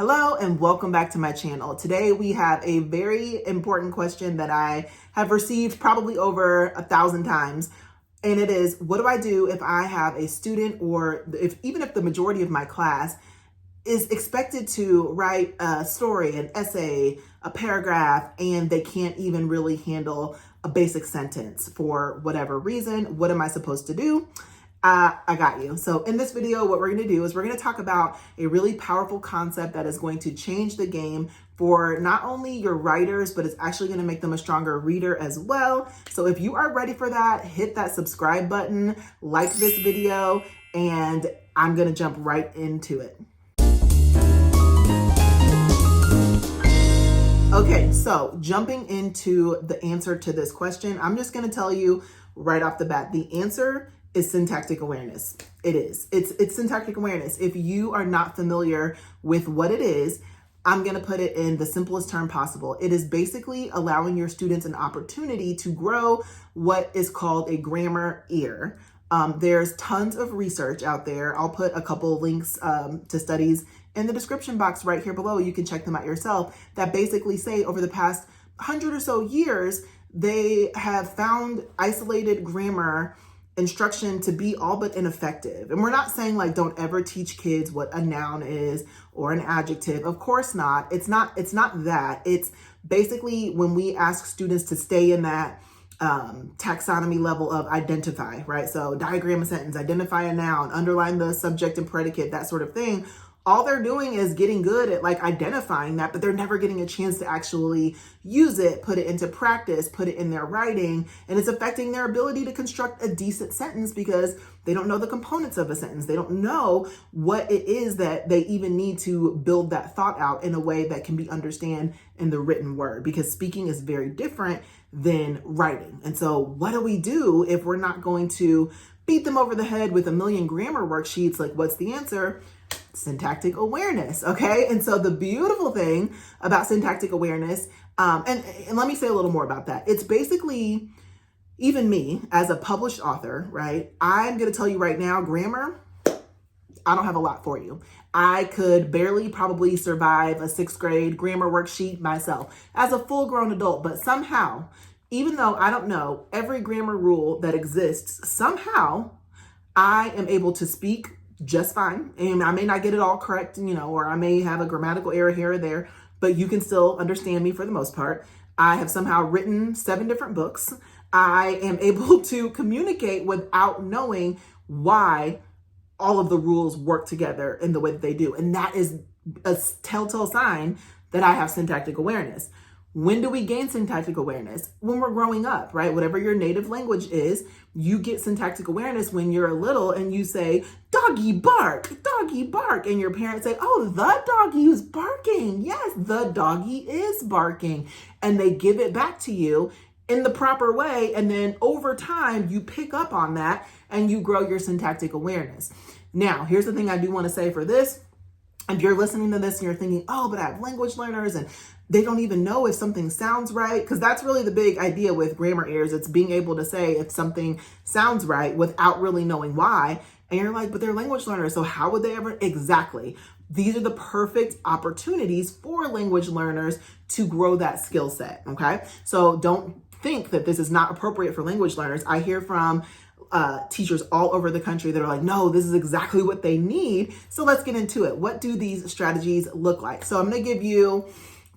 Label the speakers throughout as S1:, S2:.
S1: Hello and welcome back to my channel. Today we have a very important question that I have received probably over 1,000 times. And it is, what do I do if I have a student or even if the majority of my class is expected to write a story, an essay, a paragraph, and they can't even really handle a basic sentence for whatever reason? What am I supposed to do? I got you. So in this video, what we're going to do is we're going to talk about a really powerful concept that is going to change the game for not only your writers, but it's actually going to make them a stronger reader as well. So if you are ready for that, hit that subscribe button, like this video, and I'm going to jump right into it. Okay, so jumping into the answer to this question, I'm just going to tell you right off the bat, the answer is syntactic awareness. It is. It's syntactic awareness. If you are not familiar with what it is, I'm going to put it in the simplest term possible. It is basically allowing your students an opportunity to grow what is called a grammar ear. There's tons of research out there. I'll put a couple links to studies in the description box right here below. You can check them out yourself, that basically say over the past 100 or so years, they have found isolated grammar instruction to be all but ineffective. And we're not saying like don't ever teach kids what a noun is or an adjective. Of course not. It's not that. It's basically when we ask students to stay in that taxonomy level of identify, right? So diagram a sentence, identify a noun, underline the subject and predicate, that sort of thing. All they're doing is getting good at like identifying that, but they're never getting a chance to actually use it, put it into practice, put it in their writing, and it's affecting their ability to construct a decent sentence because they don't know the components of a sentence. They don't know what it is that they even need to build that thought out in a way that can be understood in the written word, because speaking is very different than writing. And so what do we do if we're not going to beat them over the head with a million grammar worksheets? Like, what's the answer? Syntactic awareness, okay? And so the beautiful thing about syntactic awareness, and let me say a little more about that. It's basically, even me as a published author, right? I'm gonna tell you right now, grammar, I don't have a lot for you. I could barely probably survive a 6th grade grammar worksheet myself as a full-grown adult, but somehow, even though I don't know every grammar rule that exists, somehow I am able to speak just fine. And I may not get it all correct, or I may have a grammatical error here or there, but you can still understand me for the most part. I have somehow written 7 different books. I am able to communicate without knowing why all of the rules work together in the way that they do. And that is a telltale sign that I have syntactic awareness. When do we gain syntactic awareness? When we're growing up, right? Whatever your native language is, you get syntactic awareness when you're little and you say, doggy bark, and your parents say, oh, the doggy is barking. Yes, the doggy is barking. And they give it back to you in the proper way. And then over time, you pick up on that and you grow your syntactic awareness. Now, here's the thing I do want to say for this. If you're listening to this and you're thinking, oh, but I have language learners and they don't even know if something sounds right, because that's really the big idea with grammar errors. It's being able to say if something sounds right without really knowing why. And you're like, but they're language learners, so how would they ever? Exactly. These are the perfect opportunities for language learners to grow that skill set, okay? So don't think that this is not appropriate for language learners. I hear from teachers all over the country that are like, no, this is exactly what they need. So let's get into it. What do these strategies look like? So I'm going to give you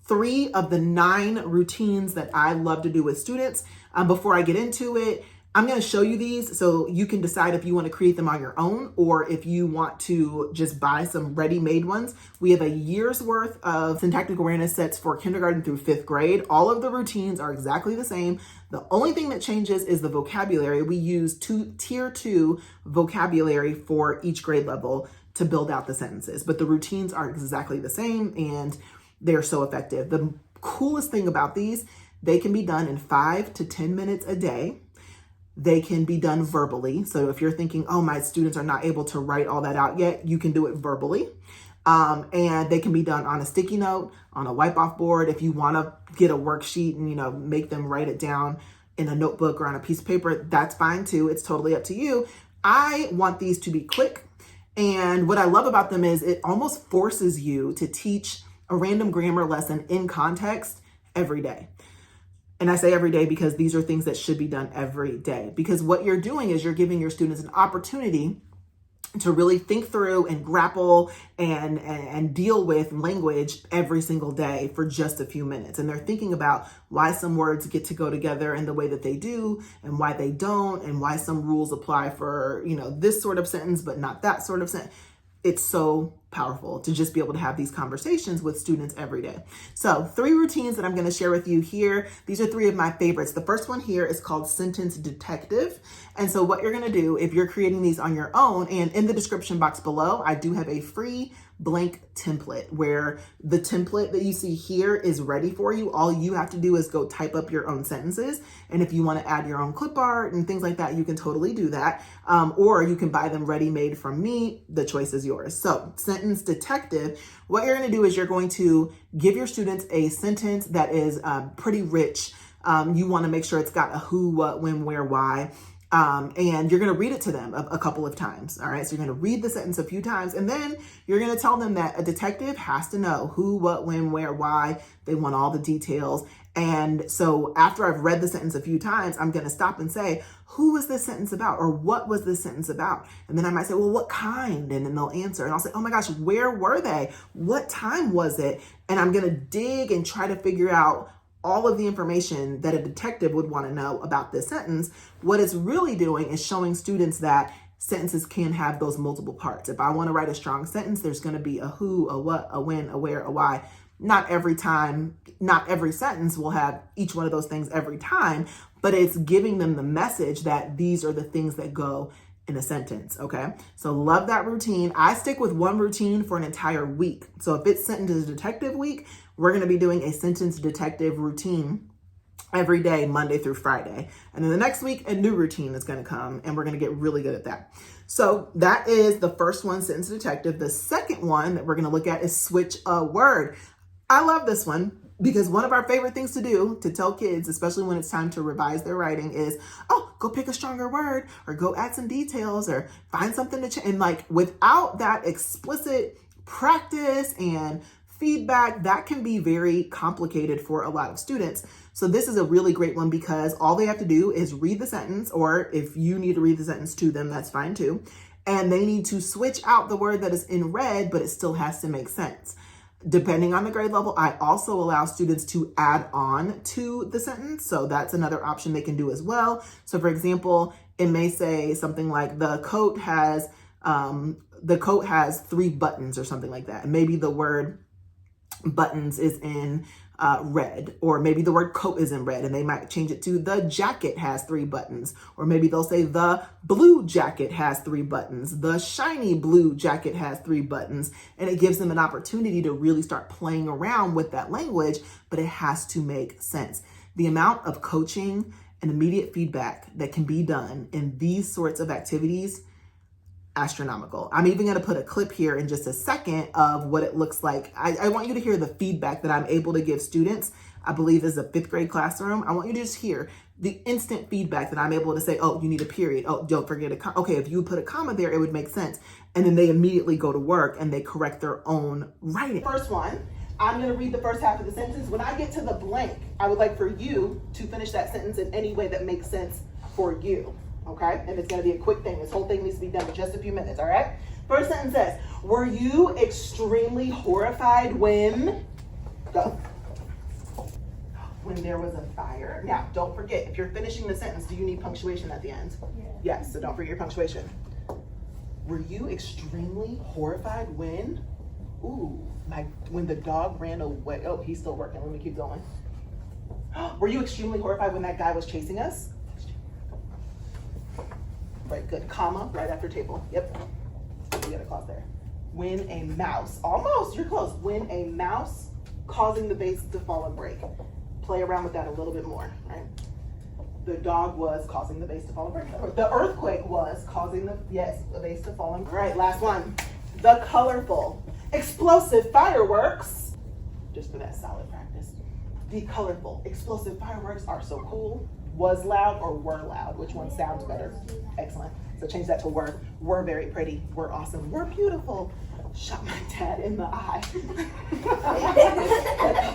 S1: 3 of the 9 routines that I love to do with students. Before I get into it, I'm going to show you these so you can decide if you want to create them on your own or if you want to just buy some ready-made ones. We have a year's worth of syntactic awareness sets for kindergarten through 5th grade. All of the routines are exactly the same. The only thing that changes is the vocabulary. We use tier 2 vocabulary for each grade level to build out the sentences, but the routines are exactly the same and they're so effective. The coolest thing about these, they can be done in 5 to 10 minutes a day. They can be done verbally. So if you're thinking, oh, my students are not able to write all that out yet, you can do it verbally. And they can be done on a sticky note, on a wipe-off board. If you want to get a worksheet and, make them write it down in a notebook or on a piece of paper, that's fine too. It's totally up to you. I want these to be quick And what I love about them is it almost forces you to teach a random grammar lesson in context every day. And I say every day because these are things that should be done every day. Because what you're doing is you're giving your students an opportunity to really think through and grapple and deal with language every single day for just a few minutes. And they're thinking about why some words get to go together in the way that they do and why they don't, and why some rules apply for, this sort of sentence, but not that sort of sentence. It's so powerful to just be able to have these conversations with students every day. So 3 routines that I'm going to share with you here. These are 3 of my favorites. The first one here is called Sentence Detective. And so what you're going to do if you're creating these on your own, and in the description box below, I do have a free blank template where the template that you see here is ready for you. All you have to do is go type up your own sentences. And if you want to add your own clip art and things like that, you can totally do that. Or you can buy them ready-made from me. The choice is yours. So Sentence Detective, what you're going to do is you're going to give your students a sentence that is pretty rich. You want to make sure it's got a who, what, when, where, why. And you're going to read it to them a couple of times. All right. So you're going to read the sentence a few times, and then you're going to tell them that a detective has to know who, what, when, where, why. They want all the details. And so after I've read the sentence a few times, I'm going to stop and say, who was this sentence about? Or what was this sentence about? And then I might say, well, what kind? And then they'll answer. And I'll say, oh my gosh, where were they? What time was it? And I'm going to dig and try to figure out all of the information that a detective would want to know about this sentence. What it's really doing is showing students that sentences can have those multiple parts. If I want to write a strong sentence, there's going to be a who, a what, a when, a where, a why. Not every time, not every sentence will have each one of those things every time, but it's giving them the message that these are the things that go in a sentence. Okay. So love that routine. I stick with 1 routine for an entire week. So if it's Sentence Detective week, we're going to be doing a Sentence Detective routine every day, Monday through Friday. And then the next week, a new routine is going to come, and we're going to get really good at that. So that is the first one, Sentence Detective. The second one that we're going to look at is Switch a Word. I love this one because one of our favorite things to do to tell kids, especially when it's time to revise their writing, is, go pick a stronger word, or go add some details, or find something to change. And like, without that explicit practice and feedback, that can be very complicated for a lot of students. So this is a really great one because all they have to do is read the sentence, or if you need to read the sentence to them, that's fine too. And they need to switch out the word that is in red, but it still has to make sense. Depending on the grade level, I also allow students to add on to the sentence. So that's another option they can do as well. So for example, it may say something like the coat has 3 buttons or something like that. And maybe the word buttons is in red, or maybe the word coat is in red, and they might change it to the jacket has 3 buttons, or maybe they'll say the blue jacket has 3 buttons, the shiny blue jacket has 3 buttons, and it gives them an opportunity to really start playing around with that language, but it has to make sense. The amount of coaching and immediate feedback that can be done in these sorts of activities, astronomical. I'm even going to put a clip here in just a second of what it looks like. I want you to hear the feedback that I'm able to give students. I believe this is a 5th grade classroom. I want you to just hear the instant feedback that I'm able to say, oh, you need a period. Oh, don't forget a comma. Okay, if you put a comma there, it would make sense. And then they immediately go to work and they correct their own writing. First one, I'm going to read the first half of the sentence. When I get to the blank, I would like for you to finish that sentence in any way that makes sense for you. Okay, and it's going to be a quick thing. This whole thing needs to be done in just a few minutes, all right? First sentence says, were you extremely horrified when, go. When there was a fire? Now, don't forget, if you're finishing the sentence, do you need punctuation at the end? Yeah. Yes, so don't forget your punctuation. Were you extremely horrified when, when the dog ran away? Oh, he's still working. Let me keep going. Were you extremely horrified when that guy was chasing us? Right, good. Comma, right after table. Yep. You got a clause there. When a mouse, almost, you're close. When a mouse causing the vase to fall and break. Play around with that a little bit more, right? The dog was causing the vase to fall and break. The earthquake was causing the vase to fall and break. All right, last one. The colorful, explosive fireworks, just for that solid practice. The colorful, explosive fireworks are so cool. Was loud or were loud? Which one sounds better? Excellent. So change that to were. We're very pretty. We're awesome. We're beautiful. Shot my dad in the eye.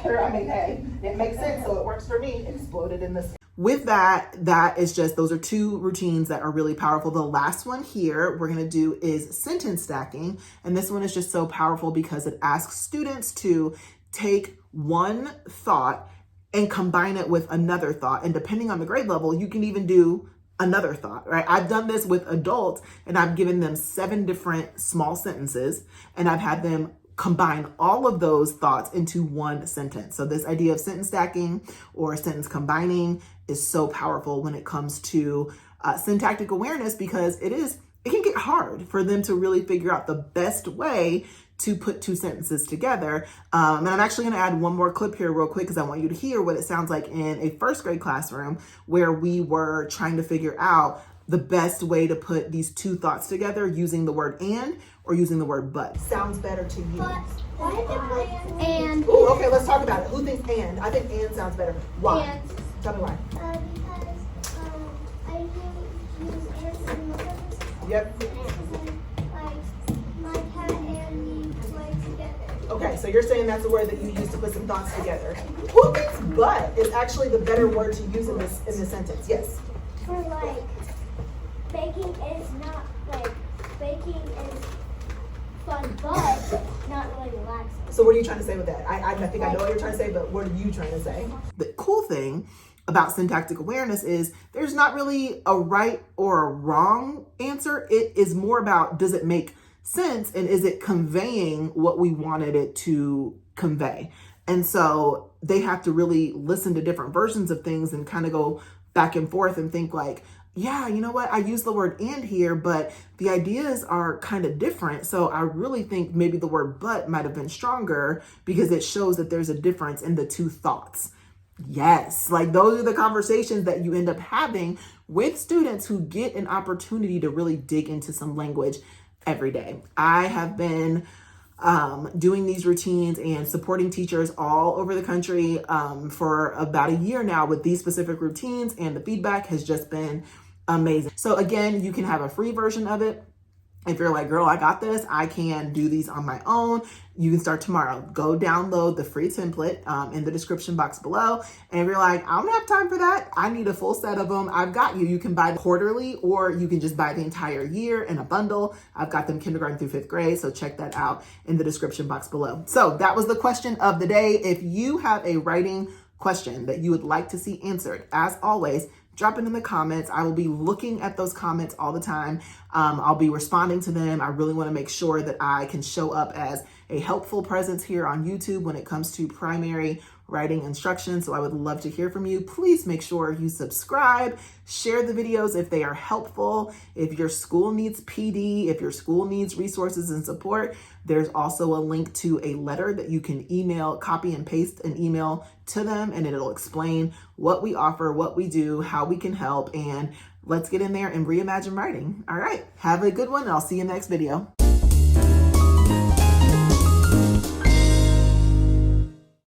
S1: I mean, hey, it makes sense, so it works for me. Exploded in this. With that, those are two routines that are really powerful. The last one here we're gonna do is sentence stacking. And this one is just so powerful because it asks students to take one thought and combine it with another thought. And depending on the grade level, you can even do another thought, right? I've done this with adults and I've given them 7 different small sentences and I've had them combine all of those thoughts into one sentence. So this idea of sentence stacking or sentence combining is so powerful when it comes to syntactic awareness, because it can get hard for them to really figure out the best way to put 2 sentences together. And I'm actually gonna add one more clip here real quick because I want you to hear what it sounds like in a first grade classroom where we were trying to figure out the best way to put these 2 thoughts together using the word and or using the word but. Sounds better to you.
S2: And.
S1: Ooh, okay, let's talk about it. Who thinks and? I think and sounds better. Why?
S2: And.
S1: Tell me why.
S2: Because I use and in the sentence.
S1: Yep.
S2: Like my cat and me play together.
S1: Okay, so you're saying that's a word that you use to put some thoughts together. Who thinks but is actually the better word to use in this sentence? Yes.
S2: For like, baking is not like, baking is fun, but not really relaxing.
S1: So what are you trying to say with that? I think I know what you're trying to say, but what are you trying to say? The cool thing about syntactic awareness is there's not really a right or a wrong answer. It is more about, does it make sense and is it conveying what we wanted it to convey? And so they have to really listen to different versions of things and kind of go back and forth and think like, yeah, you know what? I use the word and here, but the ideas are kind of different. So I really think maybe the word but might have been stronger because it shows that there's a difference in the 2 thoughts. Yes, like those are the conversations that you end up having with students who get an opportunity to really dig into some language every day. I have been doing these routines and supporting teachers all over the country for about a year now with these specific routines, and the feedback has just been amazing. So again, you can have a free version of it. If you're like, girl, I got this, I can do these on my own, you can start tomorrow. Go download the free template in the description box below. And if you're like, I don't have time for that, I need a full set of them, I've got you. You can buy quarterly or you can just buy the entire year in a bundle. I've got them kindergarten through 5th grade, so check that out in the description box below. So that was the question of the day. If you have a writing question that you would like to see answered, as always, drop it in the comments. I will be looking at those comments all the time. I'll be responding to them. I really want to make sure that I can show up as a helpful presence here on YouTube when it comes to primary writing instruction. So I would love to hear from you. Please make sure you subscribe, share the videos if they are helpful. If your school needs PD, if your school needs resources and support, there's also a link to a letter that you can email, copy and paste an email to them, and it'll explain what we offer, what we do, how we can help, and let's get in there and reimagine writing. All right, have a good one, and I'll see you in the next video.